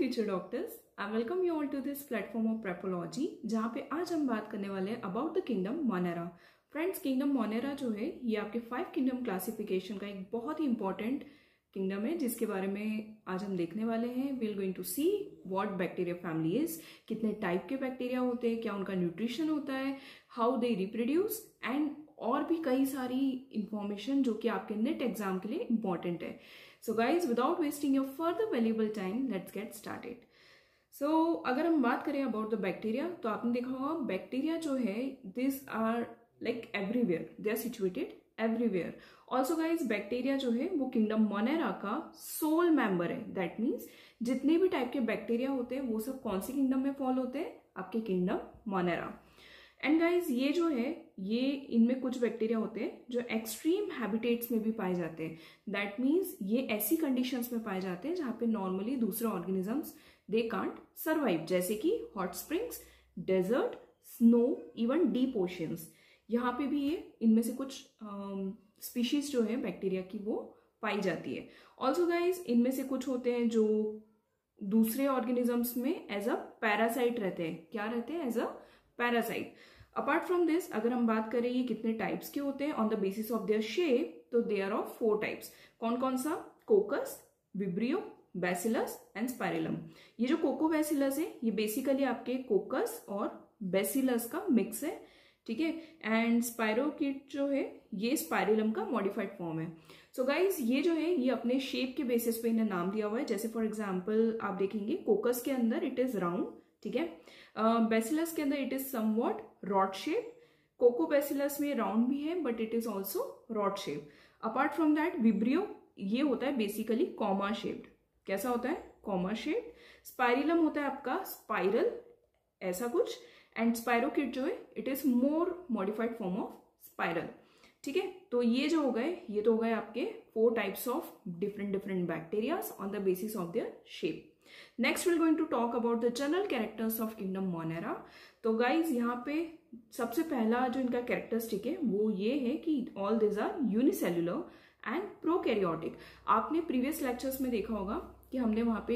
Future doctors, I welcome you all to this platform of Prepology, जहाँ पे आज हम बात करने वाले हैं about the kingdom Monera. Friends, kingdom Monera जो है ये आपके 5 किंगडम क्लासिफिकेशन का एक बहुत ही इंपॉर्टेंट किंगडम है, जिसके बारे में आज हम देखने वाले हैं। We are going to see what bacteria family is, कितने टाइप के बैक्टीरिया होते हैं, क्या उनका न्यूट्रिशन होता है, हाउ दे रिप्रोड्यूस एंड और भी कई सारी इंफॉर्मेशन जो कि आपके नेट एग्जाम के लिए इंपॉर्टेंट है। So guys, without wasting your further valuable time, let's get started. So अगर हम बात करें अबाउट द बैक्टीरिया, तो आपने देखा होगा बैक्टीरिया जो है this are like everywhere, they are situated everywhere. Also guys, bacteria जो है वो किंगडम मोनेरा का सोल मेंबर है। दैट मीन्स जितने भी टाइप के बैक्टीरिया होते हैं वो सब कौन सी किंगडम में फॉल होते हैं? आपके किंगडम मोनेरा। एंड गाइज, ये जो है ये इनमें कुछ बैक्टीरिया होते हैं जो एक्सट्रीम हैबिटेट्स में भी पाए जाते हैं। दैट मीन्स ये ऐसी कंडीशंस में पाए जाते हैं जहां पे नॉर्मली दूसरे ऑर्गेनिजम्स दे कांट सर्वाइव, जैसे कि hot springs, desert, snow, even deep oceans. यहाँ पे भी ये इनमें से कुछ स्पीशीज जो है बैक्टीरिया की वो पाई जाती है। ऑल्सो गाइज, इनमें से कुछ होते हैं जो दूसरे ऑर्गेनिजम्स में एज अ पैरासाइट रहते हैं। क्या रहते हैं? As a parasite. Apart from this, अगर हम बात करें ये कितने टाइप्स के होते हैं on the basis of their shape, तो दे आर ऑफ 4 टाइप्स। कौन कौन सा? कोकस, विब्रियो, बैसिलस एंड स्पाइरलम। ये जो कोकोबैसिलस है ये बेसिकली आपके कोकस और बैसिलस का मिक्स है, ठीक है। एंड स्पाइरोकिट जो है ये स्पाइरलम का मॉडिफाइड फॉर्म है। सो गाइज, ये जो है ये अपने शेप के बेसिस पे इन्हें नाम दिया हुआ है। जैसे फॉर एग्जाम्पल आप देखेंगे कोकस के अंदर इट इज राउंड, ठीक है। बैसिलस के अंदर it is somewhat rod shape. Coccobacillus में राउंड भी है but it is also rod shape. Apart from that vibrio ये होता है बेसिकली कॉमा शेप्ड। कैसा होता है? Comma shaped. स्पाइरलम होता है आपका स्पाइरल, ऐसा कुछ। एंड स्पाइरोकिट जो है it is more modified form of spiral, ठीक है। तो ये जो हो गए, ये तो हो गए आपके 4 types of different bacterias on the basis of their shape. Next we are going to talk about the general characters of kingdom Monera. तो गाइज, यहाँ पे सबसे पहला जो इनका कैरेक्टरिस्टिक है वो ये है कि all this are unicellular and prokaryotic. आपने प्रीवियस लेक्चर्स में देखा होगा कि हमने वहां पे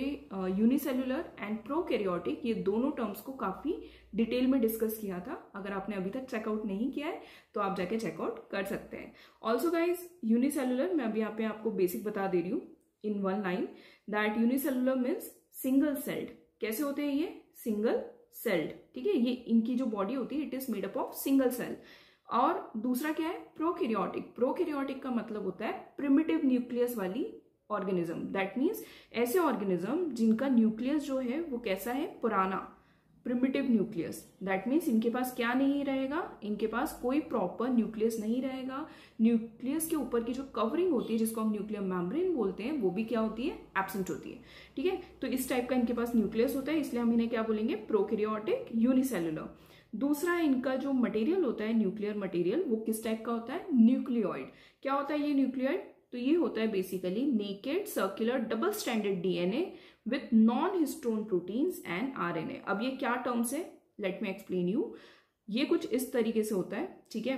यूनिसेल्युलर एंड प्रोकैरियोटिक ये दोनों टर्म्स को काफी डिटेल में डिस्कस किया था। अगर आपने अभी तक चेकआउट नहीं किया है तो आप जाके चेकआउट कर सकते हैं। ऑल्सो गाइज, यूनिसेल्युलर मैं अभी यहाँ पे आपको बेसिक बता दे रही हूँ इन 1 line, that unicellular means single celled. कैसे होते हैं ये? सिंगल सेल्ड, ठीक है। ये इनकी जो बॉडी होती है it is made up of single cell. और दूसरा क्या है? प्रोकैरियोटिक। प्रोकैरियोटिक का मतलब होता है प्रिमिटिव न्यूक्लियस वाली ऑर्गेनिज्म। दैट मीन्स ऐसे ऑर्गेनिज्म जिनका न्यूक्लियस जो है वो कैसा है? पुराना, प्रिमिटिव न्यूक्लियस। दैट मीन्स इनके पास क्या नहीं रहेगा? इनके पास कोई प्रॉपर न्यूक्लियस नहीं रहेगा। न्यूक्लियस के ऊपर की जो कवरिंग होती है जिसको हम न्यूक्लियर मेम्ब्रेन बोलते हैं वो भी क्या होती है? एब्सेंट होती है, ठीक है। तो इस टाइप का इनके पास न्यूक्लियस होता है, इसलिए हम इन्हें क्या बोलेंगे? Prokaryotic unicellular. दूसरा इनका जो मटेरियल होता है, न्यूक्लियर मटेरियल, वो किस टाइप का होता है? न्यूक्लियोइड। क्या होता है ये न्यूक्लियोइड? तो ये होता है basically naked circular double stranded DNA with non histone proteins and RNA. अब ये क्या टर्म्स है? Let me explain you. ये कुछ इस तरीके से होता है, ठीक है।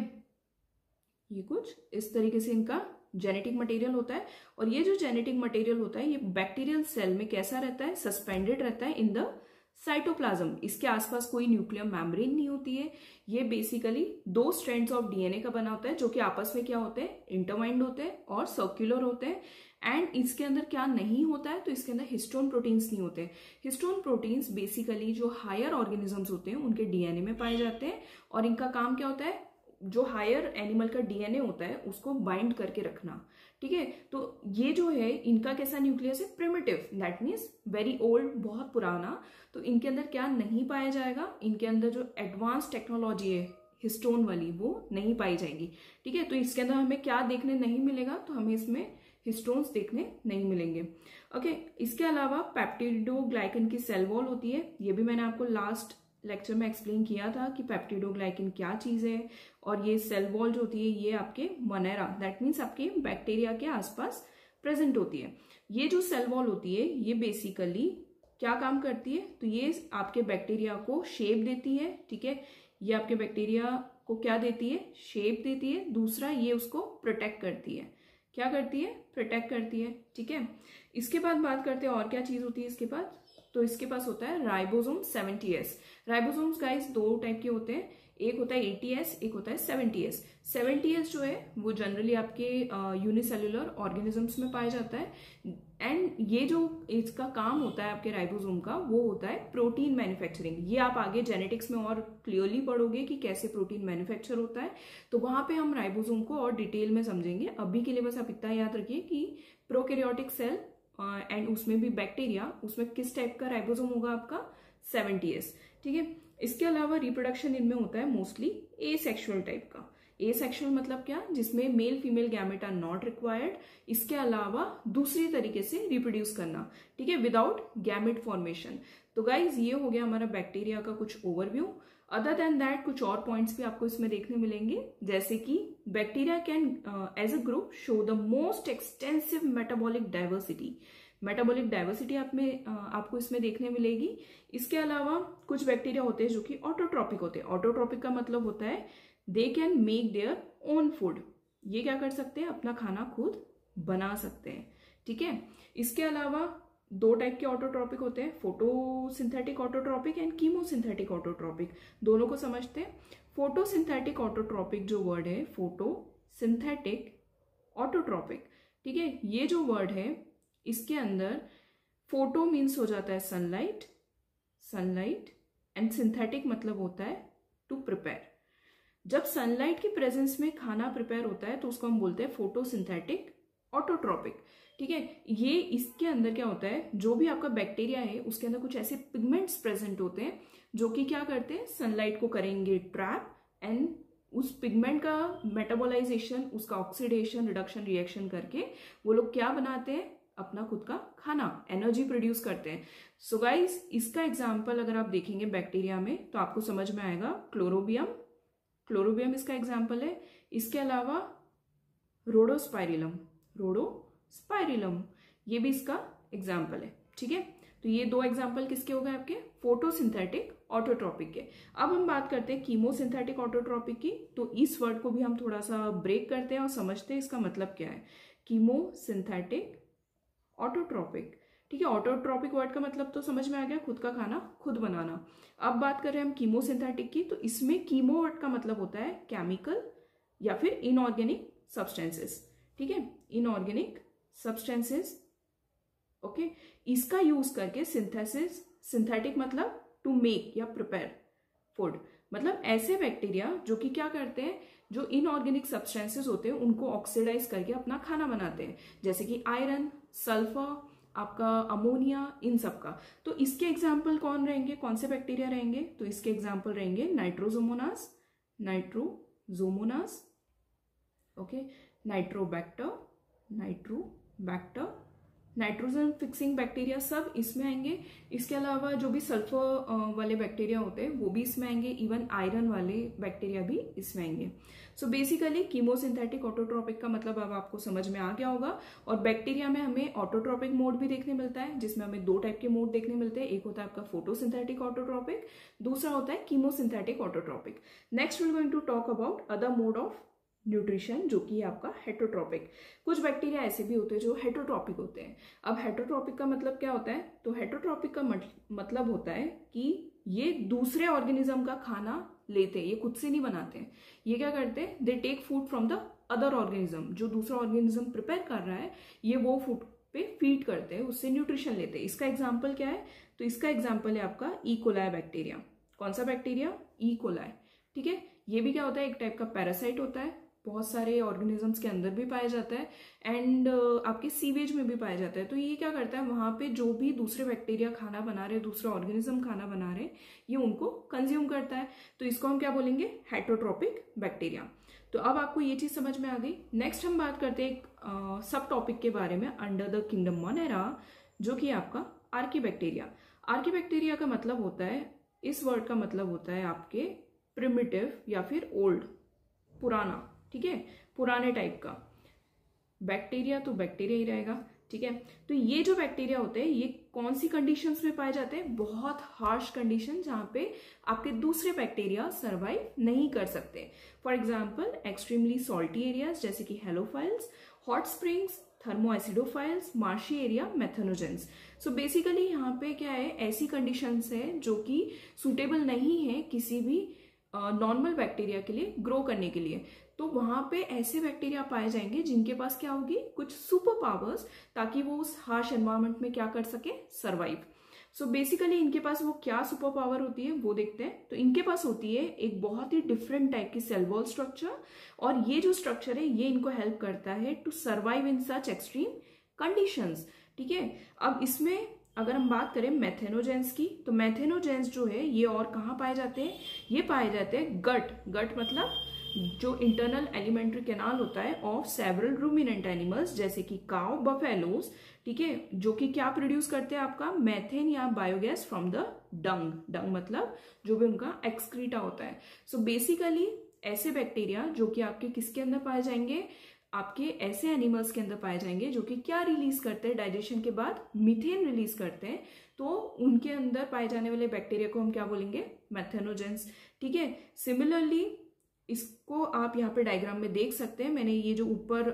ये कुछ इस तरीके से इनका जेनेटिक मटेरियल होता है। और ये जो जेनेटिक मटेरियल होता है ये बैक्टीरियल सेल में कैसा रहता है? सस्पेंडेड रहता है इन द साइटोप्लाज्म। इसके आसपास कोई न्यूक्लियर मेम्ब्रेन नहीं होती है। ये बेसिकली 2 स्ट्रैंड्स ऑफ डीएनए का बना होता है जो कि आपस में क्या होते हैं? इंटरवाइंड होते हैं और सर्कुलर होते हैं। एंड इसके अंदर क्या नहीं होता है? तो इसके अंदर हिस्टोन प्रोटीन्स नहीं होते। हिस्टोन प्रोटीन्स बेसिकली जो हायर ऑर्गेनिजम्स होते हैं उनके डीएनए में पाए जाते हैं। और इनका काम क्या होता है? जो हायर एनिमल का डीएनए होता है उसको बाइंड करके रखना, ठीक है। तो ये जो है इनका कैसा न्यूक्लियस है? Primitive. That means very old, बहुत पुराना। तो इनके अंदर क्या नहीं पाया जाएगा? इनके अंदर जो एडवांस टेक्नोलॉजी है हिस्टोन वाली वो नहीं पाई जाएगी, ठीक है। तो इसके अंदर हमें क्या देखने नहीं मिलेगा? तो हमें इसमें हिस्टोन्स देखने नहीं मिलेंगे, ओके। इसके अलावा पेप्टिडोग्लाइकन की सेल वॉल होती है। ये भी मैंने आपको लास्ट लेक्चर में एक्सप्लेन किया था कि पेप्टिडोग्लाइकन क्या चीज है। और ये सेल वॉल जो होती है ये आपके मोनेरा, दैट मीन्स आपके बैक्टीरिया के आसपास प्रेजेंट होती है। ये जो सेल वॉल होती है ये बेसिकली क्या काम करती है? तो ये आपके बैक्टीरिया को शेप देती है, ठीक है। ये आपके बैक्टीरिया को क्या देती है? शेप देती है। दूसरा, ये उसको प्रोटेक्ट करती है। क्या करती है, प्रोटेक्ट करती है। ठीक है, इसके बाद बात करते हैं और क्या चीज होती है इसके पास। तो इसके पास होता है राइबोसोम 70S। राइबोसोम्स गाइस दो टाइप के होते हैं, एक होता है 80S, एक होता है 70S। 70S जो है वो जनरली आपके यूनिसेल्युलर ऑर्गेनिजम्स में पाया जाता है। एंड ये जो इसका काम होता है आपके राइबोसोम का, वो होता है प्रोटीन मैन्युफैक्चरिंग। ये आप आगे जेनेटिक्स में और क्लियरली पढ़ोगे कि कैसे प्रोटीन मैन्युफैक्चर होता है, तो वहां पे हम राइबोसोम को और डिटेल में समझेंगे। अभी के लिए बस आप इतना याद रखिए कि प्रोकैरियोटिक सेल एंड उसमें भी बैक्टीरिया, उसमें किस टाइप का राइबोसोम होगा आपका, 70S। ठीक है, इसके अलावा रिप्रोडक्शन इनमें होता है मोस्टली एसेक्सुअल टाइप का। एसेक्सुअल मतलब क्या, जिसमें male female gamete are not required. इसके अलावा दूसरी तरीके से रिप्रोड्यूस करना, ठीक है, विदाउट गैमेट फॉर्मेशन। तो गाइज ये हो गया हमारा बैक्टीरिया का कुछ ओवरव्यू। अदर देन दैट कुछ और पॉइंट्स भी आपको इसमें देखने मिलेंगे, जैसे कि bacteria can as a group show the most extensive metabolic diversity. Metabolic diversity आपको इसमें देखने मिलेगी। इसके अलावा कुछ बैक्टीरिया होते हैं जो कि ऑटोट्रॉपिक होते हैं। ऑटोट्रॉपिक का मतलब होता है they can make their own food. ये क्या कर सकते हैं, अपना खाना खुद बना सकते हैं। ठीक है, इसके अलावा दो टाइप के ऑटोट्रॉपिक होते हैं, photosynthetic autotrophic and chemosynthetic autotrophic. दोनों को समझते हैं। फोटोसिंथेटिक ऑटोट्रॉपिक जो वर्ड है, फोटोसिंथेटिक ऑटोट्रॉपिक, ठीक है, ये जो वर्ड है इसके अंदर फोटो मीन्स हो जाता है सनलाइट, सनलाइट, एंड सिंथेटिक मतलब होता है टू प्रिपेयर। जब सनलाइट की प्रेजेंस में खाना प्रिपेयर होता है तो उसको हम बोलते हैं फोटोसिंथेटिक ऑटोट्रॉपिक। ठीक है, ये इसके अंदर क्या होता है, जो भी आपका बैक्टीरिया है उसके अंदर कुछ ऐसे पिगमेंट्स प्रेजेंट होते हैं जो कि क्या करते हैं, सनलाइट को करेंगे ट्रैप, एंड उस पिगमेंट का मेटाबोलाइजेशन, उसका ऑक्सीडेशन रिडक्शन रिएक्शन करके वो लोग क्या बनाते हैं, अपना खुद का खाना, एनर्जी प्रोड्यूस करते हैं। सो गाइस, इसका एग्जाम्पल अगर आप देखेंगे बैक्टीरिया में तो आपको समझ में आएगा। क्लोरोबियम, क्लोरोबियम इसका एग्जाम्पल है। इसके अलावा रोडोस्पाइरिलम, रोडोस्पाइरिलम ये भी इसका एग्जाम्पल है। ठीक है, तो ये दो एग्जाम्पल किसके हो गए आपके, फोटोसिंथेटिक ऑटोट्रॉपिक के। अब हम बात करते हैं कीमोसिंथेटिक ऑटोट्रॉपिक की। तो इस वर्ड को भी हम थोड़ा सा ब्रेक करते हैं और समझते हैं इसका मतलब क्या है। कीमोसिंथेटिक ऑटोट्रॉपिक, ठीक है, ऑटोट्रॉपिक वर्ड का मतलब तो समझ में आ गया, खुद का खाना खुद बनाना। अब बात कर रहे हैं हम कीमोसिंथेटिक की। तो इसमें कीमो वर्ड का मतलब होता है केमिकल या फिर इनऑर्गेनिक सब्सटेंसेस। ठीक है, इनऑर्गेनिक सब्सटेंसेस। ओके, इसका यूज करके सिंथेसिस, सिंथेटिक मतलब टू मेक या प्रिपेयर फूड, मतलब ऐसे बैक्टीरिया जो कि क्या करते हैं, जो इनऑर्गेनिक सब्सटेंसेस होते हैं उनको ऑक्सीडाइज करके अपना खाना बनाते हैं, जैसे कि आयरन, सल्फर, आपका अमोनिया, इन सब का। तो इसके एग्जाम्पल कौन रहेंगे, कौन से बैक्टीरिया रहेंगे, तो इसके एग्जाम्पल रहेंगे Nitrosomonas, Nitrosomonas, okay, Nitrobacter, Nitrobacter, nitrogen fixing bacteria सब इसमें आएंगे। इसके अलावा जो भी सल्फर वाले बैक्टीरिया होते हैं वो भी इसमें आएंगे, इवन आयरन वाले बैक्टीरिया भी इसमें आएंगे। सो बेसिकली कीमोसिंथेटिक ऑटोट्रॉपिक का मतलब अब आपको समझ में आ गया होगा। और बैक्टीरिया में हमें ऑटोट्रॉपिक मोड भी देखने मिलता है, जिसमें हमें दो टाइप के मोड देखने मिलते हैं। एक होता है आपका फोटोसिंथेटिक ऑटोट्रॉपिक, दूसरा होता है chemosynthetic autotrophic. Next we are going to talk about other mode of nutrition, जो कि आपका हेटरोट्रॉपिक। कुछ बैक्टीरिया ऐसे भी होते हैं जो हेटरोट्रॉपिक होते हैं। अब हेटरोट्रॉपिक का मतलब क्या होता है, तो हेटरोट्रॉपिक का मतलब होता है कि ये दूसरे ऑर्गेनिज्म का खाना लेते हैं, ये खुद से नहीं बनाते हैं। ये क्या करते हैं, they take food from the other organism, जो दूसरा ऑर्गेनिज्म प्रिपेयर कर रहा है ये वो फूड पे फीड करते हैं, उससे न्यूट्रिशन लेते हैं। इसका एग्जाम्पल क्या है, तो इसका एग्जाम्पल है आपका ई कोलाई बैक्टीरिया। कौन सा बैक्टीरिया, ई कोलाई। ठीक है, ये भी क्या होता है, एक टाइप का पैरासाइट होता है, बहुत सारे ऑर्गेनिजम्स के अंदर भी पाया जाता है, एंड आपके सीवेज में भी पाया जाता है। तो ये क्या करता है, वहां पे जो भी दूसरे बैक्टीरिया खाना बना रहे, दूसरा ऑर्गेनिज्म खाना बना रहे, ये उनको कंज्यूम करता है। तो इसको हम क्या बोलेंगे, हेटरोट्रॉपिक बैक्टीरिया। तो अब आपको ये चीज समझ में आ गई। नेक्स्ट हम बात करते हैं एक सब टॉपिक के बारे में अंडर द किंगडम मोनेरा, जो कि आपका आर्कीबैक्टीरिया। आर्कीबैक्टीरिया का मतलब होता है, इस वर्ड का मतलब होता है आपके प्रिमिटिव या फिर ओल्ड, पुराना। ठीक है, पुराने टाइप का बैक्टीरिया, तो बैक्टीरिया ही रहेगा। ठीक है, तो ये जो बैक्टीरिया होते हैं ये कौन सी कंडीशंस में पाए जाते हैं, बहुत हार्श कंडीशन, जहां पे आपके दूसरे बैक्टीरिया सरवाइव नहीं कर सकते। For example extremely salty areas जैसे कि halophiles, hot springs, thermo acidophiles, marshy area, methanogens. So basically यहाँ पे क्या है, ऐसी कंडीशंस है जो कि सुटेबल नहीं है किसी भी नॉर्मल बैक्टीरिया के लिए ग्रो करने के लिए। तो वहां पे ऐसे बैक्टीरिया पाए जाएंगे जिनके पास क्या होगी, कुछ सुपर पावर्स, ताकि वो उस हार्श एनवायरनमेंट में क्या कर सके, सर्वाइव। सो बेसिकली इनके पास वो क्या सुपर पावर होती है वो देखते हैं। तो इनके पास होती है एक बहुत ही डिफरेंट टाइप की सेल वॉल स्ट्रक्चर, और ये जो स्ट्रक्चर है ये इनको हेल्प करता है to survive in such extreme conditions. ठीक है, अब इसमें अगर हम बात करें मेथेनोजेंस की, तो मेथेनोजेंस जो है ये और कहाँ पाए जाते हैं, ये पाए जाते हैं गट मतलब जो इंटरनल एलिमेंट्री कैनाल होता है ऑफ सेवरल रूमिनेंट एनिमल्स, जैसे कि काउ, बफेलोस। ठीक है, जो कि क्या प्रोड्यूस करते हैं, आपका मेथेन या बायोगैस फ्रॉम द डंग मतलब जो भी उनका एक्सक्रीटा होता है। सो बेसिकली ऐसे बैक्टीरिया जो कि आपके किसके अंदर पाए जाएंगे, आपके ऐसे एनिमल्स के अंदर पाए जाएंगे जो कि क्या रिलीज करते हैं, डाइजेशन के बाद मीथेन रिलीज करते हैं। तो उनके अंदर पाए जाने वाले बैक्टीरिया को हम क्या बोलेंगे, मेथेनोजेंस। ठीक है, सिमिलरली इसको आप यहाँ पे डायग्राम में देख सकते हैं। मैंने ये जो ऊपर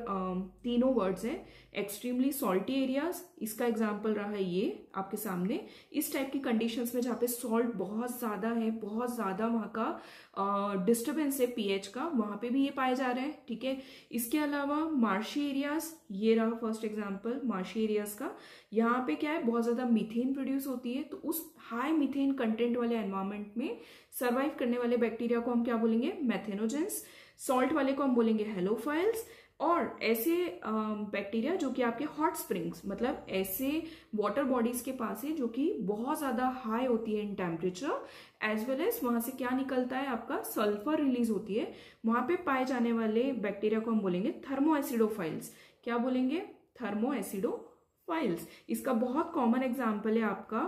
तीनों वर्ड्स हैं, एक्सट्रीमली सॉल्टी एरियाज, इसका एग्जांपल रहा है ये आपके सामने। इस टाइप की कंडीशंस में जहाँ पे सॉल्ट बहुत ज़्यादा है, बहुत ज़्यादा वहाँ का डिस्टर्बेंस है पीएच का, वहाँ पे भी ये पाए जा रहे हैं। ठीक है, इसके अलावा मार्शी एरियाज, ये रहा फर्स्ट एग्जाम्पल मार्शी एरियाज का। यहाँ पे क्या है, बहुत ज़्यादा मीथेन प्रोड्यूस होती है, तो उस हाई मीथेन कंटेंट वाले एनवायरमेंट में सर्वाइव करने वाले बैक्टीरिया को हम क्या बोलेंगे, मेथेनोजेंस। सॉल्ट वाले को हम बोलेंगे हेलोफाइल्स। और ऐसे बैक्टीरिया जो कि आपके हॉट स्प्रिंग्स मतलब ऐसे वाटर बॉडीज के पास है जो कि बहुत ज्यादा हाई होती है in temperature, as well as वहां से क्या निकलता है, आपका सल्फर रिलीज होती है, वहां पे पाए जाने वाले बैक्टीरिया को हम बोलेंगे थर्मो एसिडोफाइल्स। क्या बोलेंगे, थर्मो एसिडोफाइल्स। इसका बहुत कॉमन एग्जाम्पल है आपका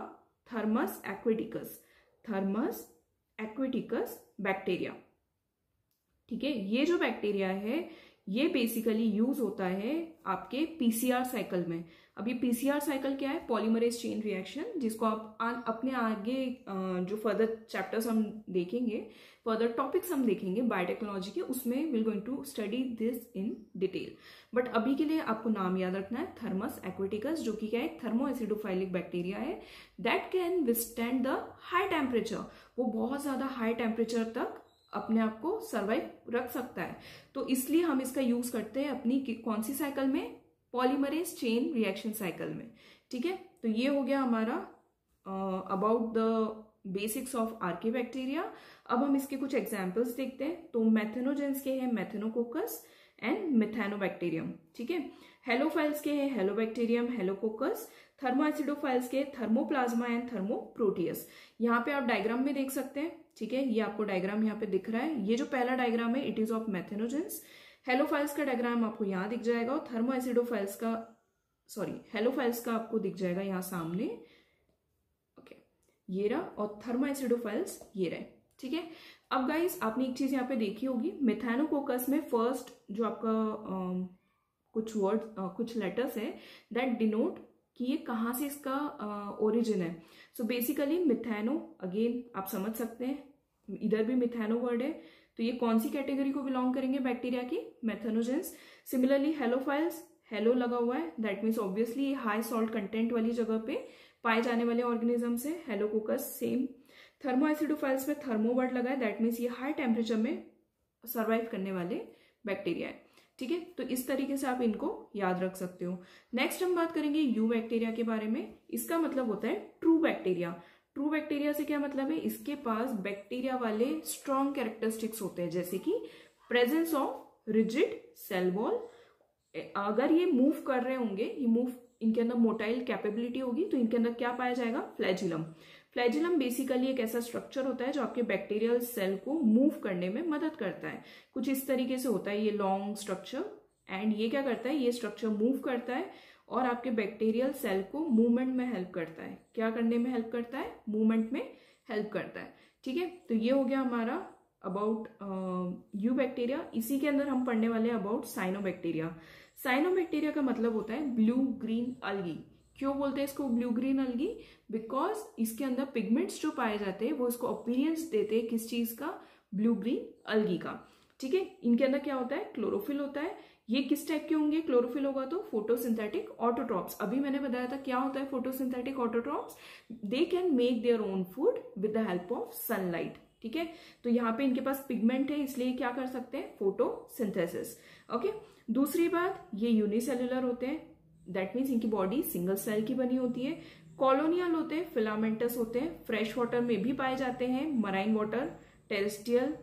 Thermus aquaticus, Thermus aquaticus bacteria. ठीक है, ये जो बैक्टीरिया है ये बेसिकली यूज होता है आपके पीसीआर साइकिल में। अब ये पीसीआर साइकिल क्या है, पॉलीमरेज चेन रिएक्शन, जिसको आप अपने आगे जो फर्दर चैप्टर्स हम देखेंगे, फर्दर टॉपिक्स हम देखेंगे बायोटेक्नोलॉजी के, उसमें will going to study this in detail. But अभी के लिए आपको नाम याद रखना है थर्मस एक्वेटिकस, जो कि क्या है, थर्मो एसिडोफाइलिक बैक्टीरिया है that can withstand the high temperature. वो बहुत ज्यादा हाई टेम्परेचर तक अपने आप को सर्वाइव रख सकता है। तो इसलिए हम इसका यूज करते हैं अपनी कौन सी साइकिल में, पॉलीमरेज चेन रिएक्शन साइकिल में। ठीक है, तो ये हो गया हमारा about the basics of Archie bacteria. अब हम इसके कुछ एग्जांपल्स देखते हैं। तो मेथेनोजेंस के हैं मेथेनोकोकस एंड मिथानोबैक्टीरियम। ठीक है, हेलोफाइल्स के हैं हेलोबैक्टीरियम, हेलोकोकस। थर्मोएसिडोफाइल्स के थर्मोप्लाज्मा एंड थर्मोप्रोटियस। यहाँ पे आप डायग्राम में देख सकते हैं। ठीक है, ये आपको डायग्राम यहाँ पे दिख रहा है। ये जो पहला डायग्राम है it is of methanogens. Halophiles का डायग्राम आपको यहाँ दिख जाएगा, और थर्मोएसिडोफाइल्स का हेलोफाइल्स का आपको दिख जाएगा यहाँ सामने। ओके, ये रहा, और थर्मोएसिडोफाइल्स ये रहे। ठीक है, अब गाइस आपने एक चीज यहाँ पे देखी होगी, मिथानोकोकस में फर्स्ट जो आपका कुछ वर्ड कुछ लेटर्स है दैट डिनोट कि ये कहाँ से इसका ओरिजिन है। सो बेसिकली मिथानो, अगेन आप समझ सकते हैं इधर भी मिथानो वर्ड है, तो ये कौन सी कैटेगरी को बिलोंग करेंगे बैक्टीरिया की, मेथेनोजेंस। सिमिलरली हेलोफाइल्स, हेलो लगा हुआ है, that means obviously high salt content वाली जगह पे पाए जाने वाले ऑर्गेनिजम्स है। हेलोकोकस सेम। थर्मोएसिडोफाइल्स में थर्मो वर्ड लगा है, दैट मीन्स ये हाई टेम्परेचर में सर्वाइव करने वाले बैक्टीरिया है। ठीक है, तो इस तरीके से आप इनको याद रख सकते हो। नेक्स्ट हम बात करेंगे यू बैक्टीरिया के बारे में। इसका मतलब होता है ट्रू बैक्टीरिया। ट्रू बैक्टीरिया से क्या मतलब है, इसके पास बैक्टीरिया वाले स्ट्रॉन्ग कैरेक्टरिस्टिक्स होते हैं, जैसे कि presence of rigid cell wall. अगर ये मूव कर रहे होंगे, ये मूव, इनके अंदर मोटाइल कैपेबिलिटी होगी, तो इनके अंदर क्या पाया जाएगा, फ्लैजिलम। फ्लैजिलम बेसिकली एक ऐसा स्ट्रक्चर होता है जो आपके बैक्टीरियल सेल को मूव करने में मदद करता है। कुछ इस तरीके से होता है ये लॉन्ग स्ट्रक्चर, एंड ये क्या करता है, ये स्ट्रक्चर मूव करता है और आपके बैक्टीरियल सेल को मूवमेंट में हेल्प करता है। क्या करने में हेल्प करता है, मूवमेंट में हेल्प करता है। ठीक है, तो ये हो गया हमारा अबाउट यू बैक्टीरिया। इसी के अंदर हम पढ़ने वाले हैं अबाउट साइनोबैक्टीरिया। साइनोबैक्टीरिया का मतलब होता है ब्लू ग्रीन अलगी। क्यों बोलते हैं इसको ब्लू ग्रीन अलगी, बिकॉज इसके अंदर पिगमेंट्स जो पाए जाते हैं वो इसको अपीयरेंस देते हैं किस चीज का, ब्लू ग्रीन अलगी का। ठीक है, इनके अंदर क्या होता है, क्लोरोफिल होता है। ये किस टाइप के होंगे? क्लोरोफिल होगा तो फोटोसिंथेटिक ऑटोट्रॉप्स। अभी मैंने बताया था क्या होता है photosynthetic autotrophs, they can make their own food with the help of sunlight. ठीक है, तो यहाँ पे इनके पास पिगमेंट है, इसलिए क्या कर सकते हैं? फोटोसिंथेसिस। ओके, दूसरी बात, ये यूनिसेल्युलर होते हैं, दैट मीन्स इनकी बॉडी सिंगल सेल की बनी होती है। कॉलोनियल होते हैं, फिलामेंटस होते हैं, फ्रेश वाटर में भी पाए जाते हैं, मराइन वाटर, टेरेस्ट्रियल,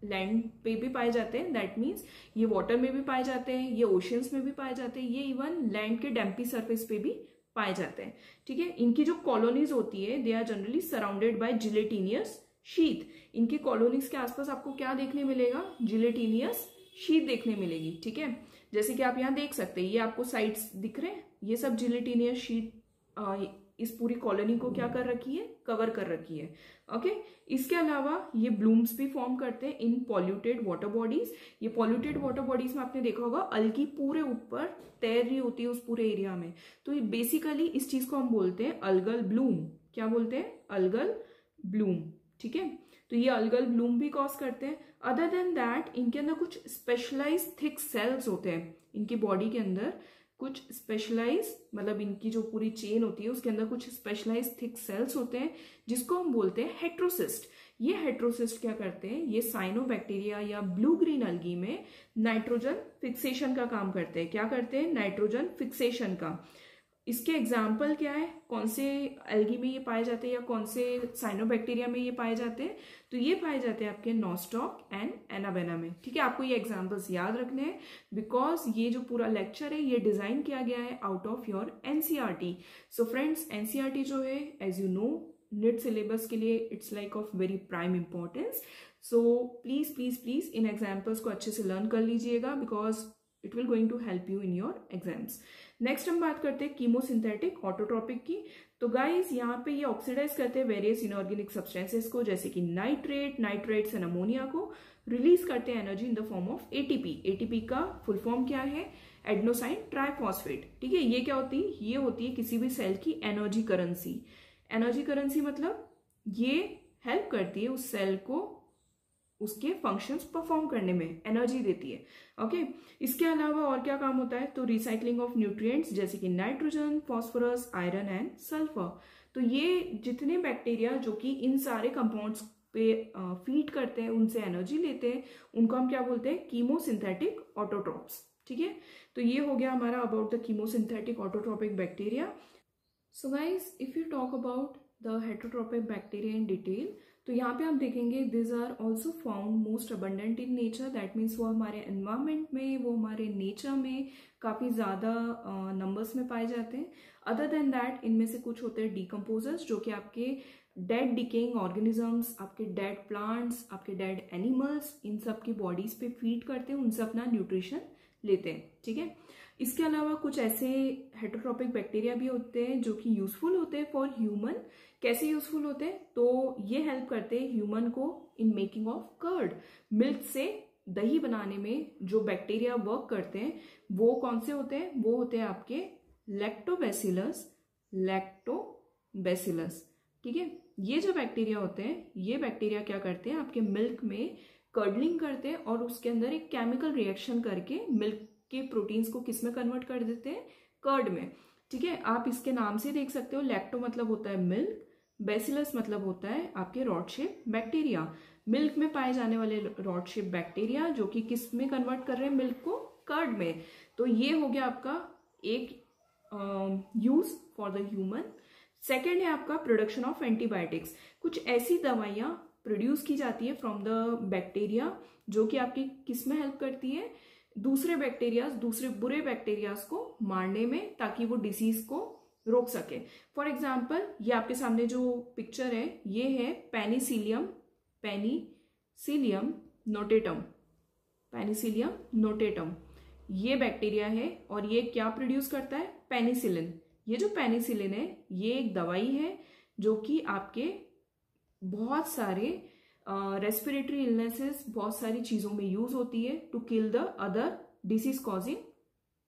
लैंड पे भी पाए जाते हैं, दैट मीन्स ये वाटर में भी पाए जाते हैं, ये ओशियंस में भी पाए जाते हैं, ये इवन लैंड के डैम्पी सरफेस पे भी पाए जाते हैं। ठीक है, इनकी जो कॉलोनीज होती है they are generally surrounded by gelatinous sheath. इनकी कॉलोनीज के आसपास आपको क्या देखने मिलेगा? जिलेटिनियस शीथ देखने मिलेगी। ठीक है, जैसे कि आप यहाँ देख सकते हैं, ये आपको साइड्स दिख रहे हैं, ये सब जिलेटिनियस शीथ इस पूरी कॉलोनी को क्या कर रखी है? कवर कर रखी है। ओके, इसके अलावा ये ब्लूम्स भी फॉर्म करते हैं इन पॉल्यूटेड वाटर बॉडीज। ये पॉल्यूटेड वाटर बॉडीज में आपने देखा होगा अलगी पूरे ऊपर तैर रही होती है उस पूरे एरिया में, तो ये बेसिकली इस चीज को हम बोलते हैं अलगल ब्लूम। क्या बोलते हैं? Algal Bloom. ठीक है, तो ये अलगल ब्लूम भी कॉज करते हैं। अदर देन दैट इनके अंदर कुछ स्पेशलाइज थिक सेल्स होते हैं, इनकी बॉडी के अंदर कुछ स्पेशलाइज, मतलब इनकी जो पूरी चेन होती है उसके अंदर कुछ स्पेशलाइज थिक सेल्स होते हैं जिसको हम बोलते हैं हेट्रोसिस्ट। ये हेट्रोसिस्ट क्या करते हैं? ये साइनोबैक्टीरिया या ब्लू ग्रीन अलगी में नाइट्रोजन फिक्सेशन का काम करते हैं। क्या करते हैं? नाइट्रोजन फिक्सेशन का। इसके एग्जाम्पल क्या है? कौन से एल्गी में ये पाए जाते हैं या कौन से साइनोबैक्टीरिया में ये पाए जाते हैं? तो ये पाए जाते हैं आपके नॉस्टॉक एंड एनाबेना में। ठीक है, आपको ये एग्जाम्पल्स याद रखने हैं बिकॉज ये जो पूरा लेक्चर है ये डिजाइन किया गया है out of your NCERT. So friends, NCERT जो है as you know NET syllabus के लिए it's like of very prime importance. So please please please इन एग्जाम्पल्स को अच्छे से लर्न कर लीजिएगा because it will going to help you in your exams. Next हम बात करते हैं कीमोसिंथेटिक ऑटोट्रॉपिक की। तो गाइस यहाँ पे ये ऑक्सीडाइज करते हैं वेरियस इनऑर्गेनिक सब्सटेंसेस को, जैसे कि नाइट्रेट्स एंड अमोनिया को, रिलीज करते हैं energy in the form of ATP. ATP का फुल फॉर्म क्या है? Adenosine triphosphate. ठीक है, ये क्या होती है? ये होती है किसी भी सेल की एनर्जी करेंसी। एनर्जी करेंसी मतलब ये हेल्प करती है उस सेल को उसके फंक्शंस परफॉर्म करने में, एनर्जी देती है। ओके, इसके अलावा और क्या काम होता है? तो रिसाइकलिंग ऑफ न्यूट्रिएंट्स जैसे कि nitrogen, phosphorus, iron and sulphur. तो ये जितने बैक्टीरिया जो कि इन सारे कंपाउंड्स पे फीड करते हैं, उनसे एनर्जी लेते हैं, उनको हम क्या बोलते हैं? Chemosynthetic autotrophs. ठीक है, तो ये हो गया हमारा about the chemosynthetic autotrophic bacteria. So guys, if you talk about the heterotrophic bacteria in detail, तो यहाँ पे आप देखेंगे this are also found most abundant in nature. That means वो हमारे एनवायरमेंट में, वो हमारे नेचर में काफ़ी ज़्यादा नंबर्स में पाए जाते हैं। अदर देन दैट इनमें से कुछ होते हैं डिकम्पोजर्स जो कि आपके डेड डिकेइंग ऑर्गेनिजम्स, आपके डेड प्लांट्स, आपके डेड एनिमल्स, इन सब की बॉडीज पे फीड करते हैं, उनसे अपना न्यूट्रिशन लेते हैं। ठीक है, इसके अलावा कुछ ऐसे हेटरोट्रॉपिक बैक्टीरिया भी होते हैं जो कि यूजफुल होते हैं फॉर ह्यूमन। कैसे यूजफुल होते हैं? तो ये हेल्प करते हैं ह्यूमन को in making of curd. Milk से दही बनाने में जो बैक्टीरिया वर्क करते हैं वो कौन से होते हैं? वो होते हैं आपके लैक्टोबैसिलस। ठीक है, ये जो बैक्टीरिया होते हैं, ये बैक्टीरिया क्या करते हैं? आपके मिल्क में कर्डलिंग करते हैं और उसके अंदर एक केमिकल रिएक्शन करके मिल्क के प्रोटीन्स को किस में कन्वर्ट कर देते हैं? कर्ड में। ठीक है, आप इसके नाम से देख सकते हो, लैक्टो मतलब होता है मिल्क, बैसिलस मतलब होता है आपके रॉड शेप बैक्टीरिया। मिल्क में पाए जाने वाले रॉड शेप बैक्टीरिया जो कि किस में कन्वर्ट कर रहे हैं? मिल्क को कर्ड में। तो ये हो गया आपका एक use for the human. Second है आपका प्रोडक्शन ऑफ एंटीबायोटिक्स। कुछ ऐसी दवाइयां प्रोड्यूस की जाती है फ्रॉम द बैक्टीरिया जो कि आपकी किस में हेल्प करती है? दूसरे बैक्टीरियाज, दूसरे बुरे बैक्टीरियाज को मारने में, ताकि वो डिसीज को रोक सके। फॉर एग्जाम्पल, ये आपके सामने जो पिक्चर है ये है पेनिसिलियम नोटेटम। ये बैक्टीरिया है और ये क्या प्रोड्यूस करता है? पेनिसिलिन। ये जो पेनिसिलिन है ये एक दवाई है जो कि आपके बहुत सारे रेस्पिरेटरी इलनेसेस, बहुत सारी चीजों में यूज होती है to kill the other disease causing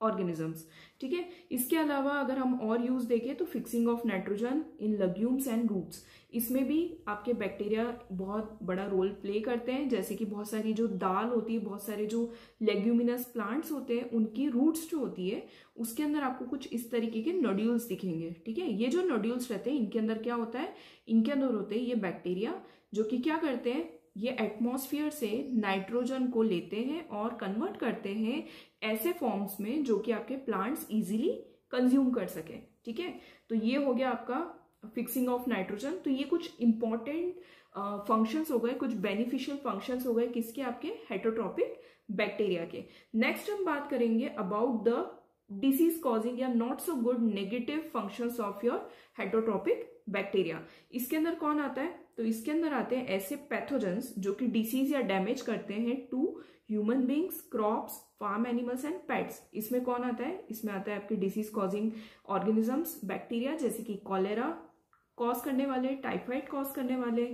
organisms. ठीक है, इसके अलावा अगर हम और यूज देखें तो fixing of nitrogen in legumes and roots, इसमें भी आपके बैक्टीरिया बहुत बड़ा रोल प्ले करते हैं। जैसे कि बहुत सारी जो दाल होती है, बहुत सारे जो लेग्यूमिनस प्लांट्स होते हैं, उनकी रूट्स जो होती है उसके अंदर आपको कुछ इस तरीके के नोड्यूल्स दिखेंगे। ठीक है, ये जो नोड्यूल्स रहते हैं इनके अंदर क्या होता है, इनके अंदर होते हैं ये बैक्टीरिया जो कि क्या करते हैं, ये एटमॉस्फेयर से नाइट्रोजन को लेते हैं और कन्वर्ट करते हैं ऐसे फॉर्म्स में जो कि आपके प्लांट्स इजीली कंज्यूम कर सके। ठीक है, तो ये हो गया आपका फिक्सिंग ऑफ नाइट्रोजन। तो ये कुछ इंपॉर्टेंट फंक्शंस हो गए, कुछ बेनिफिशियल फंक्शंस हो गए किसके, आपके हेटरोट्रॉपिक बैक्टीरिया के। नेक्स्ट हम बात करेंगे अबाउट द डिसीज कॉजिंग या not so good negative functions of your heterotrophic bacteria. इसके अंदर कौन आता है, तो इसके अंदर आते हैं ऐसे पैथोजेंस जो कि डिसीज या डैमेज करते हैं to human beings, crops, farm animals and pets. इसमें कौन आता है, इसमें आता है आपके डिसीज कॉजिंग ऑर्गेनिजम्स, बैक्टीरिया, जैसे कि कॉलेरा कॉज करने वाले, टाइफाइड कॉज करने वाले,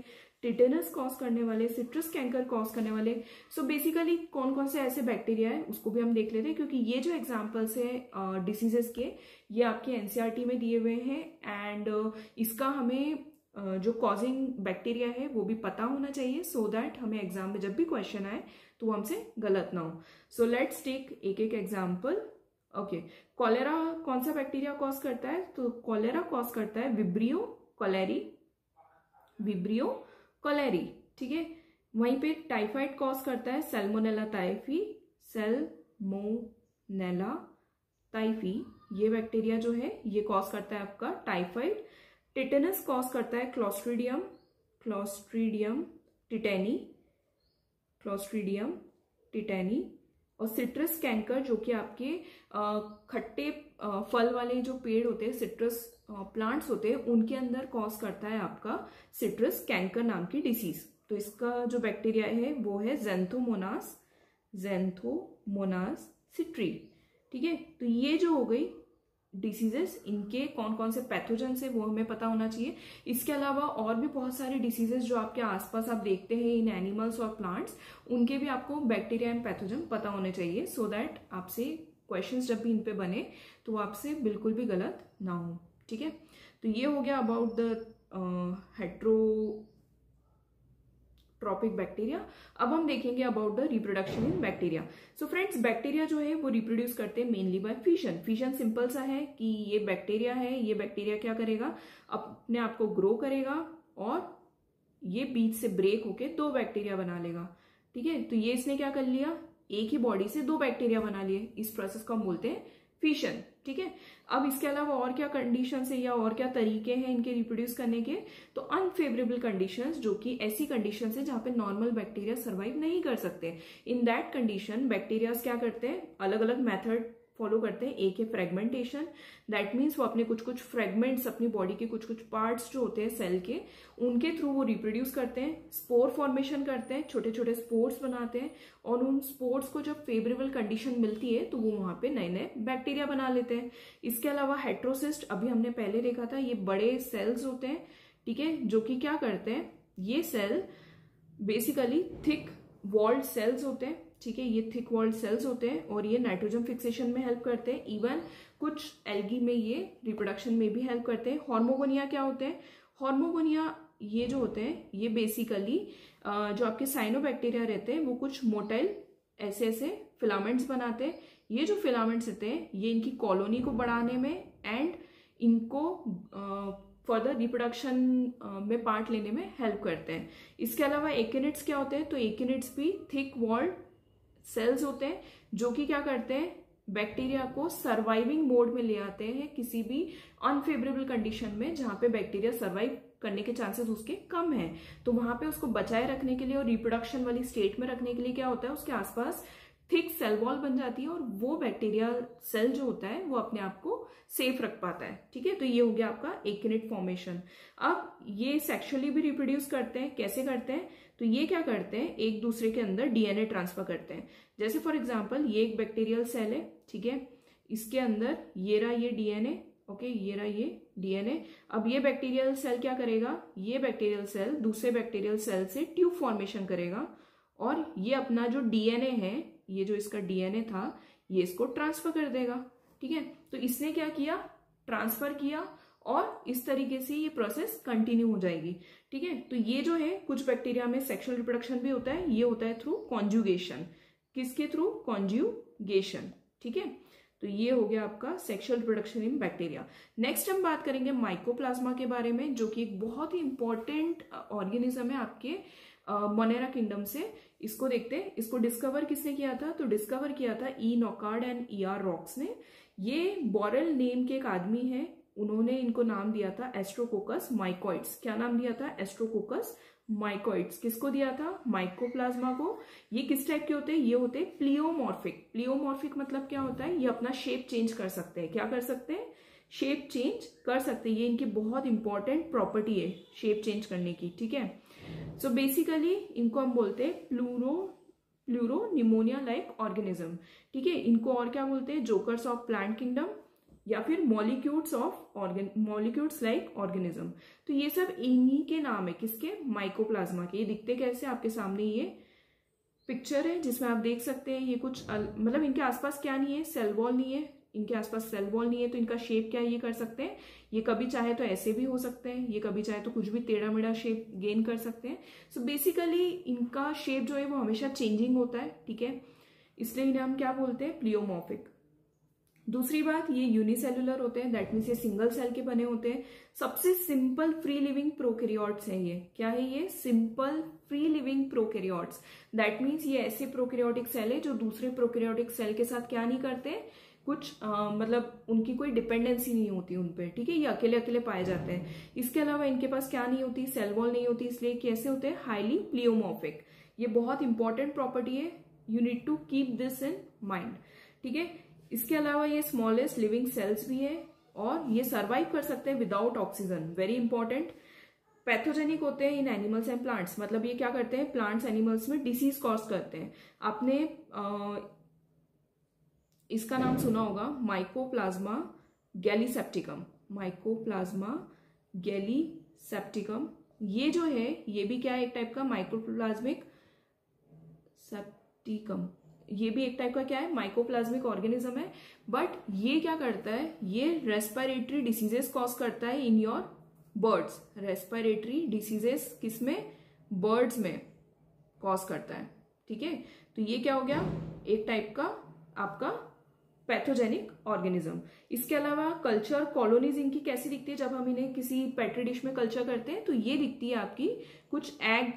टिटेनस कॉज करने वाले, सिट्रस कैंकर कॉज करने वाले। सो बेसिकली कौन कौन से ऐसे बैक्टीरिया है उसको भी हम देख लेते हैं, क्योंकि ये जो एग्जांपल्स है डिसीजेस के, ये आपके एनसीईआरटी में दिए हुए हैं एंड इसका हमें जो कॉजिंग बैक्टीरिया है वो भी पता होना चाहिए, सो दैट हमें एग्जाम में जब भी क्वेश्चन आए तो वो हमसे गलत ना हो। सो लेट्स टेक एक एक एग्जाम्पल। ओके, कॉलेरा कौन सा बैक्टीरिया कॉज करता है, तो कॉलेरा कॉज करता है विब्रियो कोलेरी, विब्रियो कोलेरी। ठीक है, वहीं पे टाइफाइड कॉज करता है सैल्मोनेला टाइफी, सैल्मोनेला टाइफी, ये बैक्टीरिया जो है ये कॉज करता है आपका टाइफाइड। टिटेनस कॉज करता है Clostridium, Clostridium tetani, Clostridium tetani. और सिट्रस कैंकर जो कि आपके खट्टे फल वाले जो पेड़ होते हैं, सिट्रस प्लांट्स होते हैं, उनके अंदर कॉज करता है आपका सिट्रस कैंकर नाम की डिसीज। तो इसका जो बैक्टीरिया है वो है ज़ैंथोमोनास, ज़ैंथोमोनास सिट्री। ठीक है, तो ये जो हो गई डिसीजेस, इनके कौन कौन से पैथोजेंस है वो हमें पता होना चाहिए। इसके अलावा और भी बहुत सारे डिसीजेस जो आपके आसपास आप देखते हैं इन एनिमल्स और प्लांट्स, उनके भी आपको बैक्टीरिया एंड पैथोजन पता होने चाहिए, सो दैट आपसे क्वेश्चंस जब भी इन पे बने तो आपसे बिल्कुल भी गलत ना हो। ठीक है, तो ये हो गया अबाउट द हेटरोट्रॉपिक बैक्टीरिया। अब हम देखेंगे about the reproduction in bacteria. So friends, bacteria जो है वो रिप्रोड्यूस करते हैं mainly by fission. Fission simple सा है कि ये बैक्टीरिया है, ये बैक्टीरिया क्या करेगा, अपने आप को ग्रो करेगा और ये बीच से ब्रेक होके दो बैक्टीरिया बना लेगा। ठीक है, तो ये इसने क्या कर लिया, एक ही बॉडी से दो बैक्टीरिया बना लिए। इस प्रोसेस को हम बोलते हैं फिशन। ठीक है, अब इसके अलावा और क्या कंडीशंस है या और क्या तरीके हैं इनके रिप्रोड्यूस करने के, तो अनफेवरेबल कंडीशंस, जो कि ऐसी कंडीशंस है जहां पे नॉर्मल बैक्टीरिया सर्वाइव नहीं कर सकते। इन दैट कंडीशन बैक्टीरिया क्या करते हैं, अलग अलग मेथड फॉलो करते हैं। एक है फ्रेगमेंटेशन, दैट मीन्स वो अपने कुछ कुछ फ्रेगमेंट्स, अपनी बॉडी के कुछ कुछ पार्ट्स जो होते हैं सेल के, उनके थ्रू वो रिप्रोड्यूस करते हैं। स्पोर फॉर्मेशन करते हैं, छोटे छोटे स्पोर्स बनाते हैं और उन स्पोर्स को जब फेवरेबल कंडीशन मिलती है तो वो वहां पे नए नए बैक्टीरिया बना लेते हैं। इसके अलावा हेट्रोसिस्ट, अभी हमने पहले देखा था, ये बड़े सेल्स होते हैं। ठीक है, जो कि क्या करते हैं, ये cell basically thick walled cells होते हैं। ठीक है, ये थिक वॉल्ड सेल्स होते हैं और ये नाइट्रोजन फिक्सेशन में हेल्प करते हैं। इवन कुछ एल्गी में ये रिप्रोडक्शन में भी हेल्प करते हैं। हॉर्मोगोनिया क्या होते हैं, हॉर्मोगोनिया ये जो होते हैं ये बेसिकली जो आपके साइनोबैक्टीरिया रहते हैं वो कुछ मोटाइल ऐसे ऐसे फिलामेंट्स बनाते हैं। ये जो फिलामेंट्स रहते हैं ये इनकी कॉलोनी को बढ़ाने में एंड इनको फर्दर रिप्रोडक्शन में पार्ट लेने में हेल्प करते हैं। इसके अलावा एकिनिड्स क्या होते हैं, तो एकिनिड्स भी थिक वॉल्ड सेल्स होते हैं जो कि क्या करते हैं, बैक्टीरिया को सर्वाइविंग मोड में ले आते हैं किसी भी अनफेवरेबल कंडीशन में जहां पे बैक्टीरिया सर्वाइव करने के चांसेस उसके कम हैं। तो वहां पे उसको बचाए रखने के लिए और रिप्रोडक्शन वाली स्टेट में रखने के लिए क्या होता है, उसके आसपास थिक सेल वॉल बन जाती है और वो बैक्टीरिया सेल जो होता है वो अपने आप को सेफ रख पाता है। ठीक है, तो ये हो गया आपका एकिनिड फॉर्मेशन। अब ये सेक्सुअली भी रिप्रोड्यूस करते हैं, कैसे करते हैं, तो ये क्या करते हैं, एक दूसरे के अंदर डीएनए ट्रांसफर करते हैं। जैसे फॉर एग्जांपल ये एक बैक्टीरियल सेल है, ठीक है, इसके अंदर ये रहा ये डीएनए, ओके, ये रहा ये डीएनए। अब ये बैक्टीरियल सेल क्या करेगा, ये बैक्टीरियल सेल दूसरे बैक्टीरियल सेल से ट्यूब फॉर्मेशन करेगा और ये अपना जो डीएनए है, ये जो इसका डीएनए था ये इसको ट्रांसफर कर देगा। ठीक है, तो इसने क्या किया, ट्रांसफर किया और इस तरीके से ये प्रोसेस कंटिन्यू हो जाएगी। ठीक है, तो ये जो है कुछ बैक्टीरिया में सेक्सुअल रिप्रोडक्शन भी होता है, ये होता है थ्रू कॉन्जुगेशन। किसके थ्रू, कॉन्जुगेशन। ठीक है, तो ये हो गया आपका sexual reproduction in bacteria. Next हम बात करेंगे माइकोप्लाज्मा के बारे में, जो कि एक बहुत ही इंपॉर्टेंट ऑर्गेनिज्म है आपके मोनेरा किंगडम से। इसको देखते हैं, इसको डिस्कवर किसने किया था, तो डिस्कवर किया था ई नॉकार्ड एंड ई आर रॉक्स ने। ये बोरेल नेम के एक आदमी है, उन्होंने इनको नाम दिया था एस्ट्रोकोकस माइकोइड्स। क्या नाम दिया था, एस्ट्रोकोकस माइकोइड्स। किसको दिया था, माइकोप्लाज्मा को। ये किस टाइप के होते हैं, ये होते हैं प्लियोमॉर्फिक। प्लियोमॉर्फिक मतलब क्या होता है, ये अपना शेप चेंज कर सकते हैं। क्या कर सकते हैं, शेप चेंज कर सकते हैं। ये इनकी बहुत इंपॉर्टेंट प्रॉपर्टी है शेप चेंज करने की। ठीक है, सो बेसिकली इनको हम बोलते हैं प्लूरो निमोनिया लाइक ऑर्गेनिज्म। ठीक है, इनको और क्या बोलते हैं, जोकर्स ऑफ प्लांट किंगडम या फिर मॉलिक्यूल्स लाइक ऑर्गेनिज्म। तो ये सब इन्हीं के नाम है, किसके, माइकोप्लाज्मा के। ये दिखते कैसे, आपके सामने ये पिक्चर है जिसमें आप देख सकते हैं ये कुछ मतलब इनके आसपास क्या नहीं है, सेल वॉल नहीं है, इनके आसपास सेल वॉल नहीं है, तो इनका शेप क्या ये कर सकते हैं, ये कभी चाहे तो ऐसे भी हो सकते हैं, ये कभी चाहे तो कुछ भी टेढ़ा मेढ़ा शेप गेन कर सकते हैं। सो बेसिकली इनका शेप जो है वो हमेशा चेंजिंग होता है। ठीक है, इसलिए इन्हें हम क्या बोलते हैं, प्लियोमॉर्फिक। दूसरी बात, ये यूनिसेलुलर होते हैं, दैट मीन्स ये सिंगल सेल के बने होते हैं। सबसे सिंपल फ्री लिविंग प्रोकैरियोट्स हैं ये। क्या है ये, simple free living prokaryotes. That means ये ऐसे प्रोकैरियोटिक सेल है जो दूसरे प्रोकैरियोटिक सेल के साथ क्या नहीं करते, कुछ मतलब उनकी कोई डिपेंडेंसी नहीं होती उन पे। ठीक है, ये अकेले अकेले पाए जाते हैं। इसके अलावा इनके पास क्या नहीं होती, सेल वॉल नहीं होती, इसलिए कैसे होते हैं, हाईली प्लियोमॉर्फिक। ये बहुत इंपॉर्टेंट प्रॉपर्टी है, you need to keep this in mind. ठीक है, इसके अलावा ये स्मॉलेस्ट लिविंग सेल्स भी है और ये सर्वाइव कर सकते हैं without oxygen, very important. Pathogenic होते हैं इन एनिमल्स एंड प्लांट्स, मतलब ये क्या करते हैं, प्लांट्स एनिमल्स में डिसीज कॉज करते हैं। आपने इसका नाम सुना होगा, माइकोप्लाज्मा गैलीसेप्टिकम। माइकोप्लाज्मा गैलीसेप्टिकम ये जो है ये भी क्या है, एक टाइप का माइकोप्लाज्मिक सेप्टिकम। ये भी एक टाइप का क्या है, माइकोप्लाज्मिक ऑर्गेनिज्म है। बट ये क्या करता है, ये रेस्पिरेटरी डिसीजेस कॉज करता है in your birds. Respiratory diseases किसमें, बर्ड्स में कॉज करता है। ठीक है, तो ये क्या हो गया, एक टाइप का आपका पैथोजेनिक ऑर्गेनिज्म। इसके अलावा कल्चर कॉलोनीज इनकी कैसी दिखती है, जब हम इन्हें किसी पेट्री डिश में कल्चर करते हैं तो ये दिखती है आपकी कुछ एग,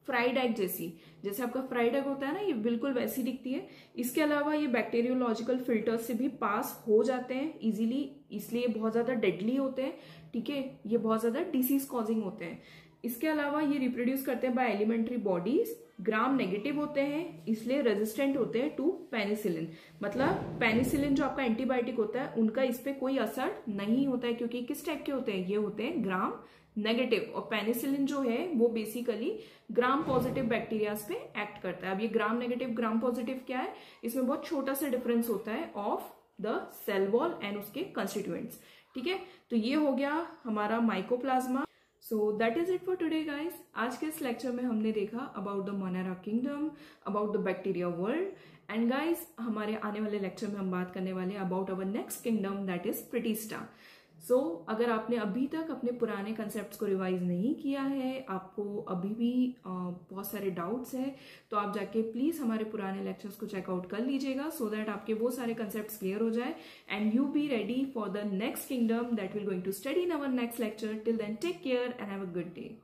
फ्राइड एग जैसी। जैसे आपका फ्राइड एग होता है ना, ये बिल्कुल वैसी दिखती है। इसके अलावा ये बैक्टीरियोलॉजिकल फिल्टर से भी पास हो जाते हैं इजीली, इसलिए बहुत ज्यादा डेडली होते हैं। ठीक है, ये बहुत ज्यादा डिसीज कॉजिंग होते हैं। इसके अलावा ये रिप्रोड्यूस करते हैं by elementary bodies, gram negative होते हैं, इसलिए रेजिस्टेंट होते हैं टू पेनिसिलिन। मतलब पेनिसिलिन जो आपका एंटीबायोटिक होता है उनका इस पे कोई असर नहीं होता है, क्योंकि किस टाइप के होते हैं, ये होते हैं ग्राम नेगेटिव। और पेनिसिलिन जो है वो बेसिकली ग्राम पॉजिटिव बैक्टीरियाज पे एक्ट करता है। अब ये ग्राम नेगेटिव ग्राम पॉजिटिव क्या है, इसमें बहुत छोटा सा डिफरेंस होता है of the cell wall and उसके कंस्टिट्यूएंट्स। ठीक है, तो ये हो गया हमारा mycoplasma. So that is it for today guys. आज के इस लेक्चर में हमने देखा about the Monera kingdom, about the bacteria world. And guys हमारे आने वाले लेक्चर में हम बात करने वाले हैं about our next kingdom, that is Protista. So अगर आपने अभी तक अपने पुराने कंसेप्ट्स को रिवाइज नहीं किया है, आपको अभी भी बहुत सारे डाउट्स हैं, तो आप जाके प्लीज हमारे पुराने लेक्चर्स को चेकआउट कर लीजिएगा, सो दैट आपके वो सारे कंसेप्ट्स क्लियर हो जाए and you be ready for the next kingdom that will going to study in our next lecture. Till then take care and have a good day.